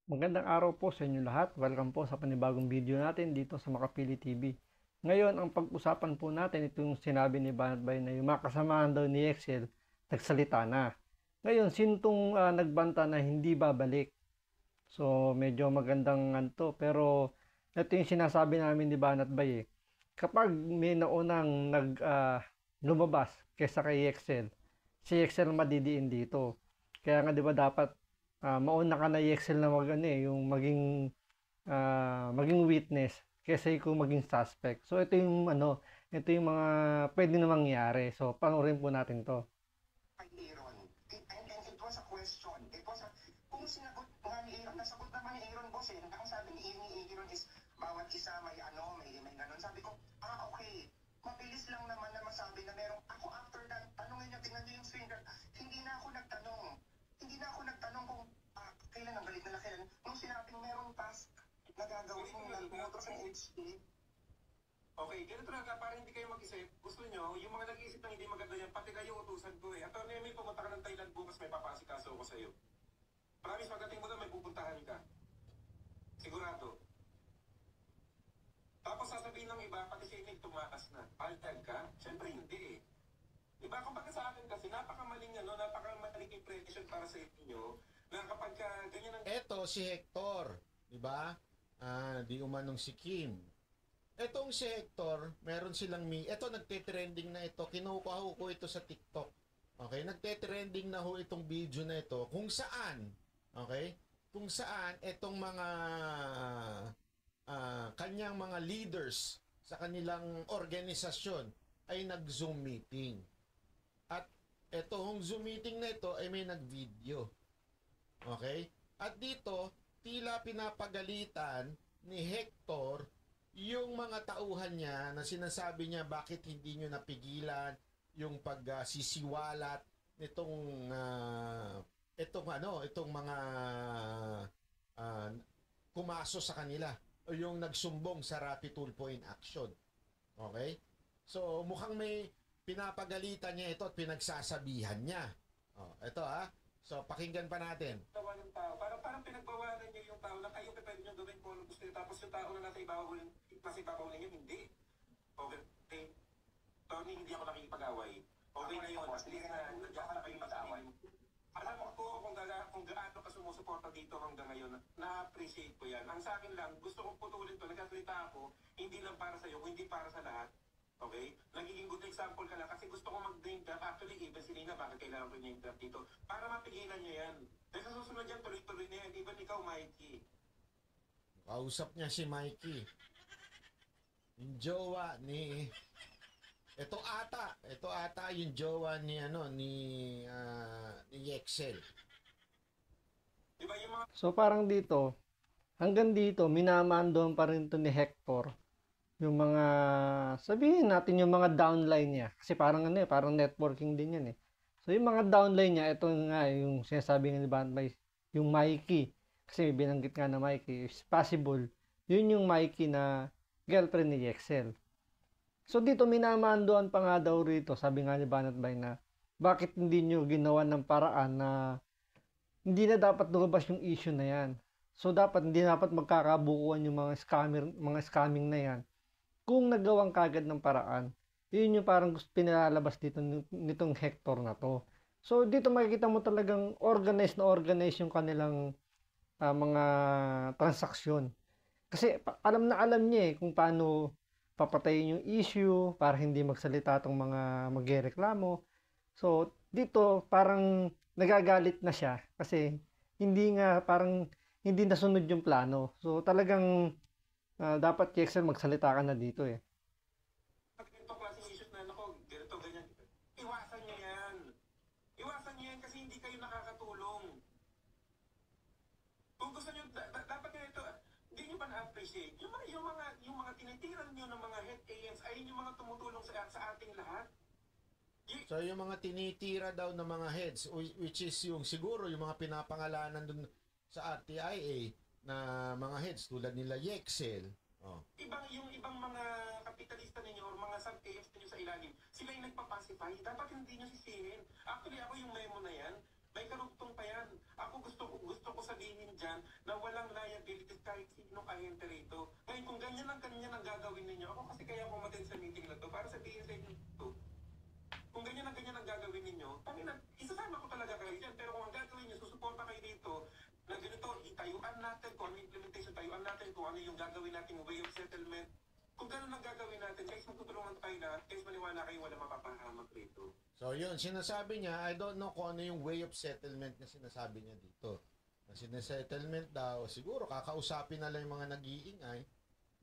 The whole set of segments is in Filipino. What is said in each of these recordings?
Magandang araw po sa inyo lahat. Welcome po sa panibagong video natin dito sa Makapili TV. Ngayon, ang pag-usapan po natin itong sinabi ni Banat Bay na yung mga kasamahan daw ni Excel, nagsalita na. Ngayon, sintong nagbanta na hindi babalik? So, medyo magandang anto. Pero, ito yung sinasabi namin ni Banat Bay eh. Kapag may naunang lumabas kaysa kay Excel, si Excel madidiin dito. Kaya nga 'di ba dapat mauna ka na i-excel na yung maging witness kaysa kung maging suspect. So ito yung ito yung mga pwede na mangyari. So panoorin po natin 'to. Aaron. And it was a question. It was a, kung sinagot nga ni Aaron, nasagot naman ni Aaron, boss eh. Ang sabi ni Aaron is, bawat isa may ganun. Sabi ko, okay. Mabilis lang naman na masabi na merong, ako after that, tanongin niyo, tingnan niyo yung finger. Hindi na ako nagtanong. Hindi na ako nagtanong kung kailan ang balik nila kailan. Nung sinabing merong task na gagawin ng motor sa HT, okay, ganito lang ka, para hindi kayo mag-isip. Gusto nyo, yung mga nag-iisip ng hindi maganda yan, pati kayo utusan ko eh. At may pumunta ka ng Thailand bukas, may papasikaso ko sa'yo. Promise, pagdating mo doon, may pupuntahan ka. Sigurado. Tapos sasabihin ng iba, pati siya may tumakas na. Paltag ka? Siyempre hindi eh. Diba, kumbaga sa akin kasi, napakamaling napakamaling impression para sa inyo, na kapag ganyan ang... Eto si Hector, di ba? Di umanong si Kim. Etong si Hector, meron silang eto nagte-trending na ito. Kinukuha ko ito sa TikTok. Okay, nagte-trending na ho itong video na ito kung saan, okay? Kung saan etong mga kanyang mga leaders sa kanilang organisasyon ay nag-Zoom meeting. At etong Zoom meeting na ito ay may nag-video. Okay? At dito, tila pinapagalitan ni Hector yung mga tauhan niya na sinasabi niya bakit hindi nyo napigilan yung pagsisiwalat nitong itong mga kumaso sa kanila o yung nagsumbong sa rapid tulpo in action. Okay? So, mukhang may pinapagalitan niya ito at pinagsasabihan niya. Ito So, pakinggan pa natin. Ng tao. Parang pinagbawalan niyo yung tao na kayo pwede niyo gawin kung ano gusto niyo. Tapos yung tao na nasa ibabaw ninyo, hindi. Okay. Tony, hindi ako nakikipag-away. Okay na yun. At least na nandiyan ka na kayo mag-away. Alam ko kung gaano ka sumusuporta dito hanggang ngayon, na-appreciate ko yan. Ang sa akin lang, gusto kong putulin to, nagkasalita ako, hindi lang para sa'yo, hindi para sa lahat. Okay? Nagiging good example ka lang kasi gusto ko mag-name drop. Actually, even si Nina, bakit kailangan ko name drop dito? Para mapigilan niya yan. Dahil sa susunod yan, tuloy-tuloy na yan. Even ikaw, Mikey. Kausap niya si Mikey. Yung jowa ni... Ito ata yung jowa ni ni Excel. Diba yung mga... So parang dito, hanggang dito minamandon pa rin to ni Hector yung mga sabihin natin yung mga downline niya kasi parang parang networking din yan eh. So yung mga downline niya, ito nga yung sinasabi ni Banat, yung Mikey. Kasi binanggit nga na Mikey, is possible yun yung Mikey na girlfriend ni Excel. So dito minamandoan pa nga daw rito, sabi nga ni Banat Bay na bakit hindi nyo ginawa ng paraan na hindi na dapat lumabas yung issue na yan. So dapat hindi dapat magkakabukuan yung mga scamming na yan. Kung nagawang kagad ng paraan, yun yung parang gusto pinalalabas dito nitong Hector na to. So dito makikita mo talagang organized yung kanilang mga transaksyon. Kasi alam na alam niya kung paano papatayin yung issue para hindi magsalita tong mga magrereklamo. So, dito parang nagagalit na siya kasi parang hindi nasunod yung plano. So, talagang dapat Excel magsalita ka na dito eh. Ganitong klaseng issues na, ganito, ganyan. Iwasan niyo yan. Iwasan niyo yan kasi hindi kayo nakakatulong. Kung gusto niyo, dapat nyo ito, hindi nyo ba na-appreciate? Yung mga tinitiran nyo ng mga head AMs, ayun yung mga tumutulong sa ating lahat. So yung mga tinitira daw ng mga heads, which is yung siguro yung mga pinapangalanan dun sa RTIA na mga heads tulad nila Yexel. Yung ibang mga kapitalista ninyo or mga sub-AFs ninyo sa ilalim, sila yung nagpapacify. Dapat hindi nyo sisihin. Actually, ako yung memo na yan, may karugtong pa yan. Ako gusto ko sabihin dyan na na walang liability kahit sino ahente rito. Ngayon, kung ganyan ang gagawin ninyo, ako kasi kaya pumatin sa meeting na to para sabihin sa inyo to, kung ganyan ang gagawin ninyo, isasama ko talaga kayo dyan. Pero kung ang gagawin nyo, susuporta kayo dito, na ganito, itayuan natin kung ano yung implementation, tayuan natin kung ano yung gagawin nating way of settlement. Kung gano'n ang gagawin natin, guys, magtutulungan tayo lahat, guys, maniwala kayo, wala mapapahamak rito. So yun, sinasabi niya, I don't know kung ano yung way of settlement na sinasabi niya dito. Na sinasettlement daw, siguro kakausapin na lang yung mga nag-iingay,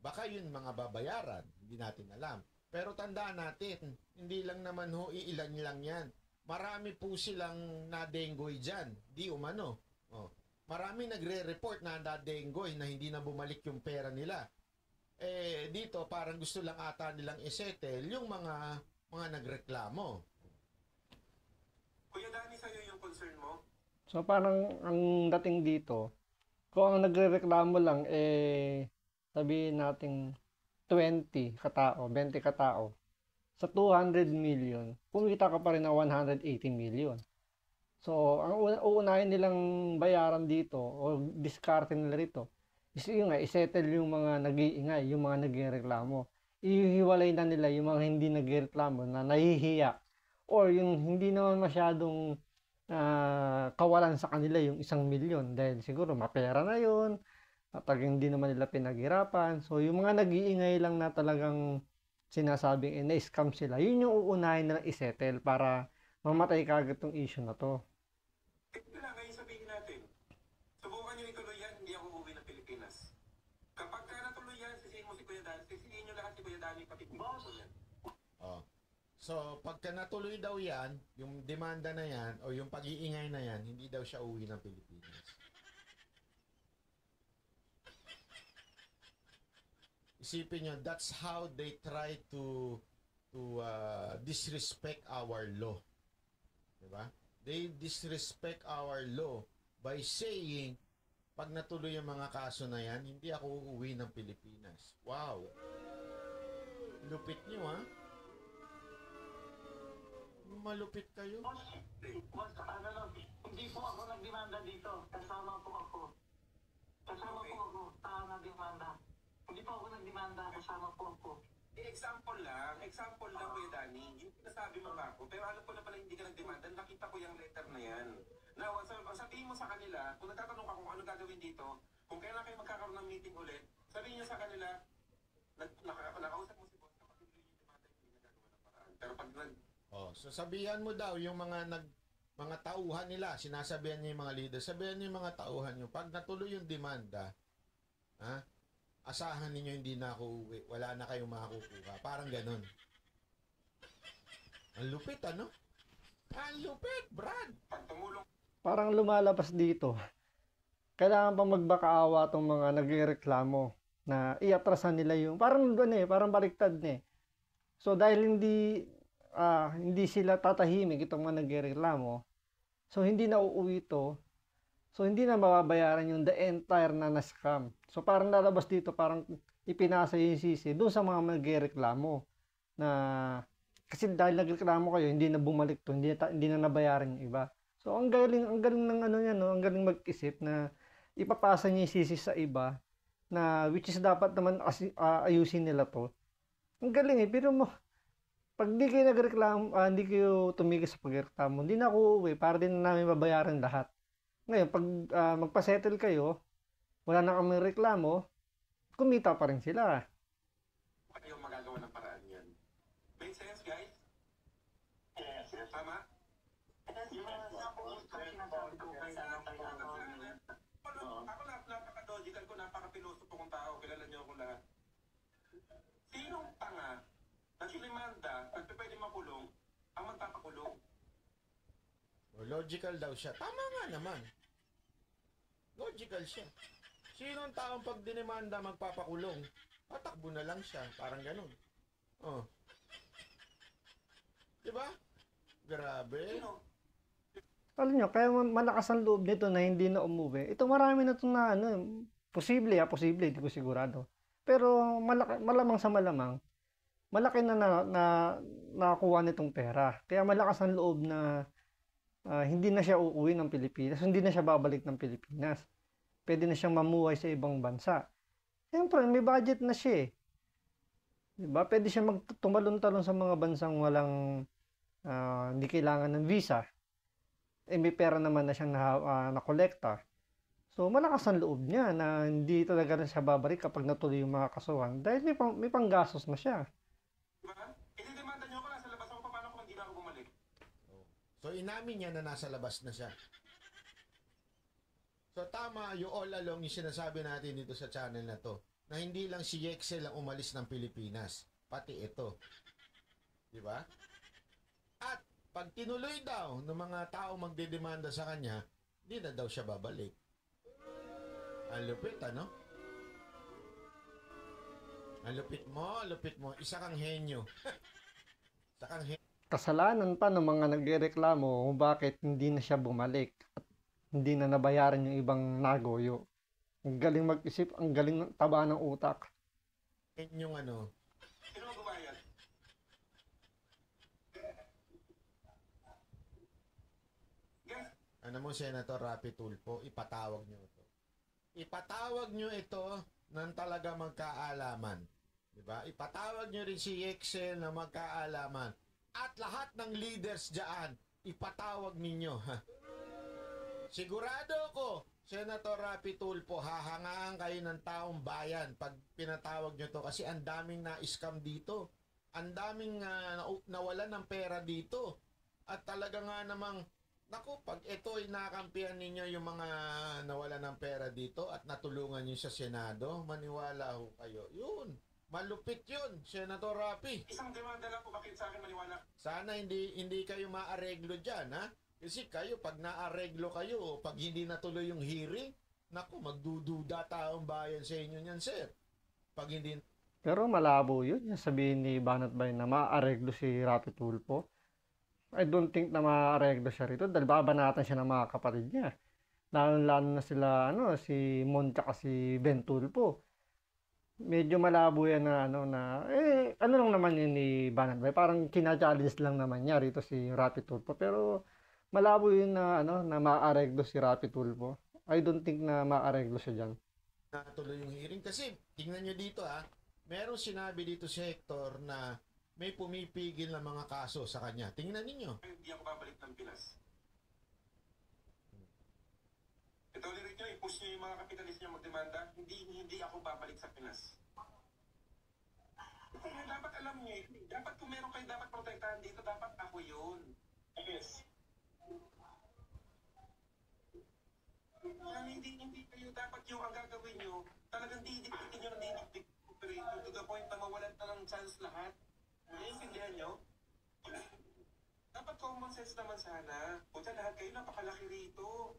baka yun mga babayaran, hindi natin alam. Pero tandaan natin, hindi lang naman ho, iilan lang yan. Marami po silang nadenggoy dyan, di umano. Oh. Marami nagre-report na nadenggoy na hindi na bumalik yung pera nila. Eh, dito parang gusto lang ata nilang isettle yung mga nagreklamo. Kuya Danny, sa'yo yung concern mo? So parang ang dating dito, kung ang nagrereklamo lang sabihin nating 20 katao, 20 katao, sa 200 million, kumita ka pa rin ng 180 million. So, ang uunahin nilang bayaran dito o diskarte nila rito is yun nga, isettle yung mga nag-iingay, yung mga nagreklamo. Ihiwalay na nila yung mga hindi nagreklamo na nahihiya or yung hindi naman masyadong kawalan sa kanila yung 1 milyon dahil siguro mapera na yun at hindi naman nila pinaghirapan. So, yung mga nag-iingay lang na talagang sinasabing na-scam sila, yun yung uunahin nilang isettle para mamatay kagad tong issue na to. Kailangan ngayon sabihin natin, subukan nyo ituloy yan, hindi ako uuwi ng Pilipinas. Kapag ka natuloy yan, sisihin mo si Kuya Danny, sisihin nyo lahat si Kuya Danny, pati boss yan. Oh. So, pagka natuloy daw yan, yung demanda na yan, o yung pag-iingay na yan, hindi daw siya uwi ng Pilipinas. Isipin nyo, that's how they try to disrespect our law. Diba? They disrespect our law by saying, pag natuloy yung mga kaso na yan, hindi ako uuwi ng Pilipinas. Wow! Lupit nyo, ha? Malupit kayo. Boss, hindi po ako nagdemanda dito. Kasama po ako. Nagdemanda. Hindi po ako nagdemanda, kasama po ako. Example lang Kuya Danny, yung sinasabi mo ba ako, pero alam ko na pala hindi ka nagdemanda, nakita ko yung letter na yan. Now, sabihin mo sa kanila, kung nagtatanong ka kung ano gagawin dito, kung kailan kayo magkakaroon ng meeting ulit, sabihin nyo sa kanila, nakausap mo si boss, kapag hindi yung demanda, hindi na gagawa ng paraan. Pero pag Oh, so sabihan mo daw yung mga tauhan nila, sinasabihan niya yung mga leader, sabihan niyo yung mga tauhan niyo, pag natuloy yung demanda, asahan ninyo hindi na ako uwi, wala na kayong makukuha. Parang ganun. Ang lupit, ano? Ang lupit, Brad! pag tumulong Parang lumalabas dito. Kailangan pa magbakaawa tong mga nagrereklamo na iatrasan nila yung parang parang baliktad na eh. So dahil hindi sila tatahimik itong mga nagrereklamo, so hindi na uuwi ito. So hindi na mababayaran yung the entire na scam. So parang lalabas dito, parang ipinasa yung sisi doon sa mga nagrereklamo na kasi dahil nagreklamo kayo, hindi na bumalik to, hindi na nabayaran yung iba. So ang galing ng ano niya, no, ang galing mag-isip na ipapasa niya yung sisi sa iba na which is dapat naman ayusin nila to. Ang galing eh, pero mo pag di kayo nagreklamo, hindi kayo tumigil sa pagreklamo, hindi na ako uuwi para din namin babayaran lahat. Ngayon, pag magpa-settle kayo, wala na kami reklamo, kumita pa rin sila. kayo magagawa ng paraan yan. Make sense, guys? Yes. Tama? Yung mga sinasabi ko, kailangan tayo Ako napaka-logical ko, napaka-pilosopo kong tao, kilala niyo ako lahat. Sinong tanga na silimanda at pwede makulong ang magpapakulong? Logical daw siya. Tama nga naman. Logical siya. Sinong taong pag dinemanda magpapakulong? Patakbo na lang siya. Parang ganun. Oh. Diba? Grabe. Alam nyo, kaya malakas ang loob nito na hindi na umuwi. Ito marami na ito na posible, hindi ko sigurado. Pero malamang sa malamang, malaki na nakakuha nitong pera. Kaya malakas ang loob na hindi na siya uuwi ng Pilipinas, hindi na siya babalik ng Pilipinas. pwede na siyang mamuhay sa ibang bansa. Siyempre, may budget na siya eh. Diba? Pwede siya magtumalon-talon sa mga bansang walang hindi kailangan ng visa. May pera naman na siyang nakolekta. So, malakas ang loob niya na hindi talaga na siya babalik kapag natuloy yung mga kasuhan dahil may panggastos na siya. Diba? Ididemanda nyo ako, nasa labas ako, paano kung hindi na ako bumalik? So, inamin niya na nasa labas na siya. So, tama yung all along yung sinasabi natin dito sa channel na to, na hindi lang si Yexel ang umalis ng Pilipinas, pati ito. Di ba? At pag tinuloy daw ng mga tao magdedemanda sa kanya, hindi na daw siya babalik. Ang lupit, ano? Ang lupit mo. Isa kang henyo. Isa kang henyo. Kasalanan pa ng mga nagrereklamo kung bakit hindi na siya bumalik at hindi na nabayaran yung ibang nagoyo. Ang galing mag-isip, ang galing taba ng utak. Henyong ano. Sino magbabayad? Guys, Ano mo, Senator Rapi Tulfo, ipatawag nyo ito. Ipatawag nyo ito ng talaga magkaalaman. Diba? Ipatawag nyo rin si Yexel na magkaalaman. At lahat ng leaders dyan, ipatawag ninyo. Sigurado ko, Senator Rapi Tulfo, hahangaan kayo ng taong bayan pag pinatawag nyo to kasi ang daming na-scam dito. Ang daming nawalan ng pera dito. At talaga nga namang, naku, pag ito ay nakampihan ninyo yung mga nawalan ng pera dito at natulungan nyo sa Senado, maniwala ho kayo. Yun, malupit yun, Senator Rapi. isang demanda lang po, bakit sa akin maniwala? Sana hindi kayo maareglo dyan, ha? Kasi kayo, pag naareglo kayo, pag hindi natuloy yung hearing, naku, magdududa taong bayan sa inyo niyan, sir. Pag hindi... Pero malabo yun. Yung sabihin ni Banat Bay na maareglo si Rapi Tulfo. I don't think na maareglo siya rito dahil babanatan siya ng mga kapatid niya. Lalo na sila, si Mon tsaka si Ben Tulfo. Medyo malabo yan na, ano lang naman yun ni Banat Bay. Parang kina-challenge lang naman niya rito si Rapi Tulfo. Pero malabo yun na, na maareglo si Rapi Tulfo. I don't think na maareglo siya dyan. natuloy yung hearing. Kasi, tingnan nyo dito ha, merong sinabi dito si Hector na may pumipigil na mga kaso sa kanya. Tingnan ninyo. Hindi ako babalik ng Pinas. Ito ulit nyo, i-push nyo yung mga kapitalis nyo magdemanda, hindi ako babalik sa Pinas. Kaya dapat alam nyo, dapat kung meron kayo dapat protektahan dito, dapat ako yun. Yes. Kaya hindi kayo dapat yung ang gagawin nyo, talagang didiktikin nyo ng didiktikin to the point na mawalan na ng chance lahat. Naiintindihan nyo? Dapat common sense naman sana. Punta lahat kayo, napakalaki rito.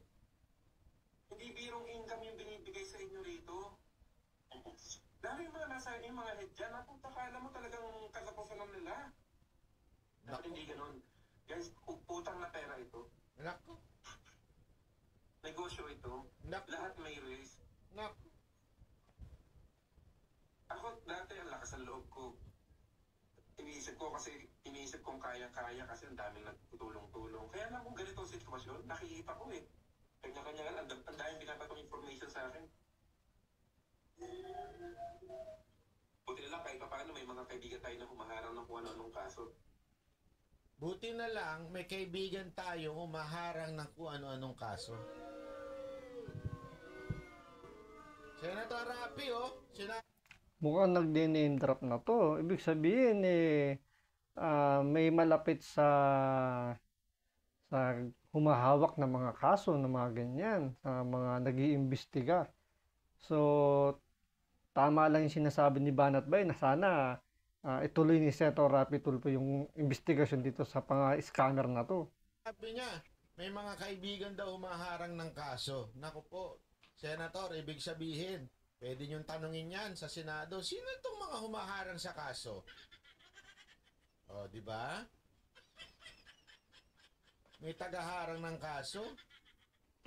Hindi birong income yung binibigay sa inyo rito. Lalo yung mga nasa yung mga head dyan, napunta kala mo talagang katapusan nila. Dapat hindi ganun. Guys, utang na pera ito. Nako. Negosyo ito. Nako. Lahat may risk. Nako. Ako dati ang lakas ng loob ko. Iniisip kong kaya-kaya kasi ang daming nagtutulong-tulong. Kaya lang kung ganito ang sitwasyon, nakikita ko eh. Kanya-kanya nga, ang daming binapatong information sa akin. Buti na lang kahit pa paano may mga kaibigan tayo na humaharang ng kung ano-anong kaso. Buti na lang, may kaibigan tayo humaharang ng kung ano-anong kaso. Senator Rapi, oh. Mukhang nag-name drop na to. Ibig sabihin, may malapit sa humahawak na mga kaso ng mga ganyan, sa mga nag-iimbestiga. So, tama lang yung sinasabi ni Banat Bay na sana ituloy ni Senator Rapi Tulfo yung investigasyon dito sa pang-scammer na to. Sabi niya, may mga kaibigan daw humaharang ng kaso. Naku po, Senator, ibig sabihin, pwede niyong tanungin yan sa Senado, sino itong mga humaharang sa kaso? O, di ba? May tagaharang ng kaso.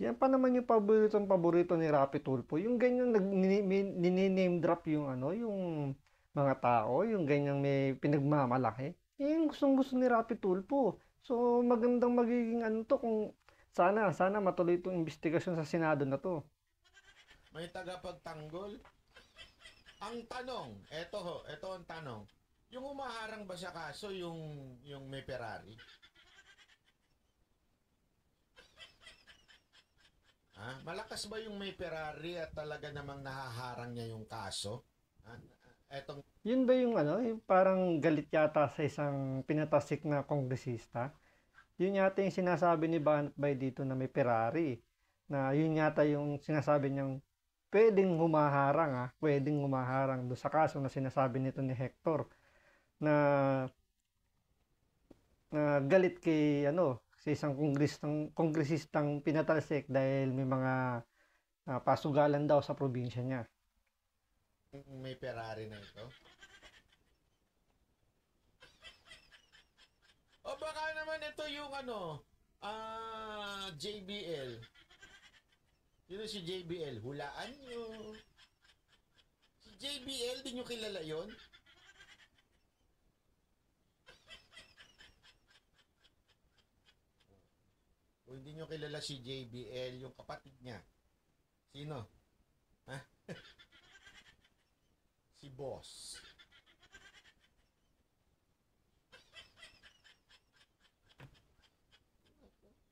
Yan pa naman yung paborito ni Rapi Tulfo. Yung ganyan nini-name drop yung yung mga tao, yung ganyang may pinagmamalaki. Yung gustong-gusto ni Rapi Tulfo. So magandang magiging to kung sana matuloy itong investigasyon sa Senado na to. May tagapagtanggol. Ang tanong, eto ang tanong. Yung humaharang ba sa kaso yung may Ferrari? Malakas ba yung may Ferrari at talaga namang nahaharang niya yung kaso? Etong Yun ba yung ano, yung parang galit yata sa isang pinatasik na kongresista? Yun yata yung sinasabi ni Banatbay dito na may Ferrari. Na yun yata yung sinasabi niyang pwedeng humaharang doon sa kaso na sinasabi nito ni Hector na galit kay sa isang kongresistang pinatalsik dahil may mga pasugalan daw sa probinsya niya. may Ferrari na ito? O baka naman ito yung JBL. Yun si JBL. Hulaan nyo. Si JBL, di nyo kilala yon? Kung hindi nyo kilala si JBL, yung kapatid niya. Sino? Ha? Si Boss.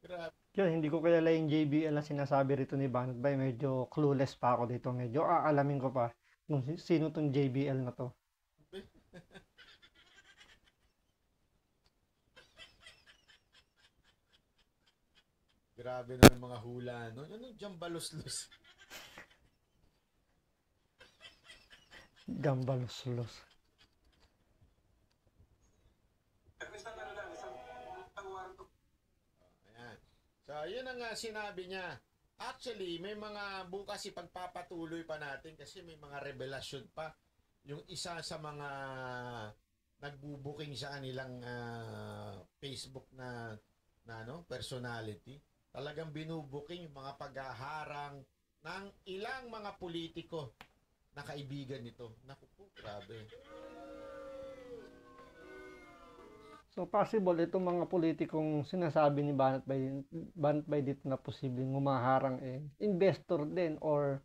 Grabe. Yun, hindi ko kilala yung JBL na sinasabi rito ni Banatbay. Medyo clueless pa ako dito. Medyo aalamin ko pa kung sino tong JBL na to. Grabe na yung mga hula, no? Ano dyan balos-los? Gambalos-los. Isang lang, isang warto. Ayan. So, yun ang sinabi niya. Actually, may mga bukas ipagpapatuloy pa natin kasi may mga revelasyon pa. Yung isa sa mga nagbubuking sa kanilang Facebook na personality, talagang binubuking yung mga paghaharang ng ilang mga politiko na kaibigan nito. Naku po, grabe. So possible itong mga politikong sinasabi ni Banatbay dito na posibleng humaharang investor din or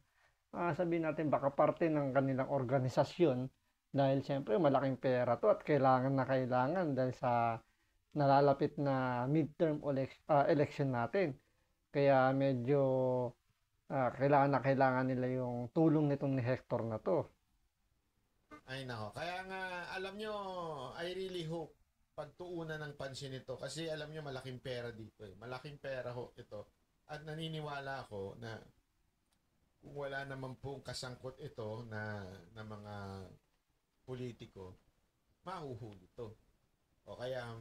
sabihin natin baka parte ng kanilang organisasyon dahil siyempre malaking pera to at kailangan dahil sa nalalapit na midterm election natin. Kaya medyo kailangan nila yung tulong nitong ni Hector na to. Ay nako, kaya nga alam nyo, I really hope pagtuunan ng pansin ito kasi alam nyo malaking pera dito Malaking pera ho ito. At naniniwala ako na kung wala naman pong kasangkot ito na mga politiko, mahuhuli ito. O kaya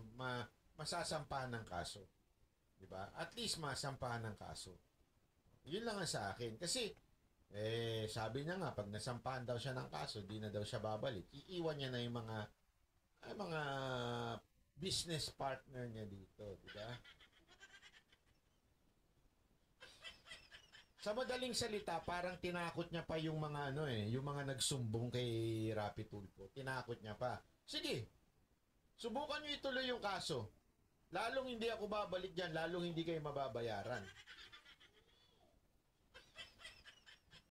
masasampahan ng kaso. 'Di ba? At least masampahan ng kaso. 'Yun lang ang sa akin kasi sabi niya nga pag nasampahan daw siya ng kaso, di na daw siya babalik. Iiwan niya na yung mga business partner niya dito, 'di ba? Sa madaling salita, parang tinakot niya pa yung mga yung mga nagsumbong kay Rapi Tulfo. Tinakot niya pa. Sige. Subukan niyo ituloy yung kaso. Lalong hindi ako babalik diyan, lalong hindi kayo mababayaran.